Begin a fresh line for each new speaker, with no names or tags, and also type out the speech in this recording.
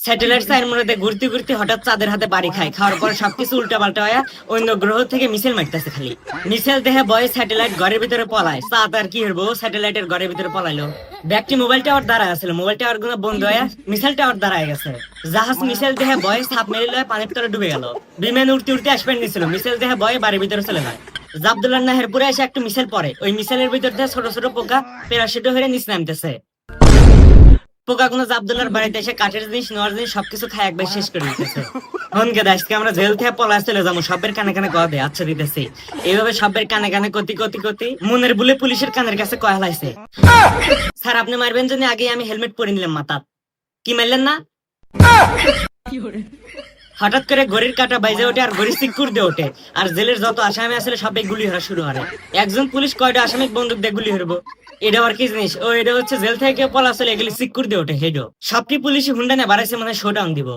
Satellite sign মধ্যে ঘুরতে ঘুরতে হঠাৎ চাঁদের হাতে বাড়ি খায়, খাওয়ার পর সবকিছু উল্টা পাল্টা হয়ে অন্য গ্রহ থেকে মিসাইল মারতেছে খালি। মিসাইল দেখে বয় স্যাটেলাইট ঘরের ভিতরে পলায়। চাঁদ আর কি হবো, স্যাটেলাইটের ঘরের ভিতরে পলাইলো। ব্যক্তি মোবাইল টাওয়ার দাঁড়ায় আসলে, মোবাইল টাওয়ার গুলো বন্ধ হয়ে মিসাইল টাওয়ার দাঁড়ায় গেছে। জাহাজ মিসাইল দেখে বয় সাপ মেরে লয়ে পানির তলে ডুবে গেল। বিমান উঠতে উঠতে আসবেন নিছিল, মিসাইল দেখে বয় বাড়ির ভিতরে চলে যায়। জাবদুল্লাহ নাহের পুরে এসে একটু মিসাইল পরে, ওই মিসাইলের ভিতর থেকে ছোট ছোট পোকা প্যারাশুট হয়ে নিচে নামতেছে। পোকাগুলো আব্দুল্লাহর বাড়িতে এসে কাঠের জিনিস নেওয়ার জিনিস সবকিছু খায় একবার শেষ করে দিতেছে। হনকে আজকে আমরা জেল থেকে পলাশ চলে যাবো, সবের কানে কানে কয়া দে আচ্ছা দিতেছি। এইভাবে সবের কানে কানে কতি কতি কতি মনের বলে পুলিশের কানের কাছে কয়া লাইছে। স্যার আপনি মারবেন জন্য আগে আমি হেলমেট পরে নিলাম মাথা, কি মারলেন না? হঠাৎ করে ঘড়ির কাটা বাইজে ওঠে আর ঘড়ি সিকুর দিয়ে ওঠে, আর জেলের যত আসামি আসলে সবাই গুলি হরা শুরু হয়। একজন পুলিশ কয়টা আসামি বন্দুক দিয়ে গুলি হরবো, এটা আর কি জিনিস? ও এটা হচ্ছে জেল থেকে পলা চলে এগুলি সিকুর দিয়ে ওঠে হেডো। সবটি পুলিশ হুন্ডা নিয়ে বাড়াইছে, মানে শোডাউন দিব।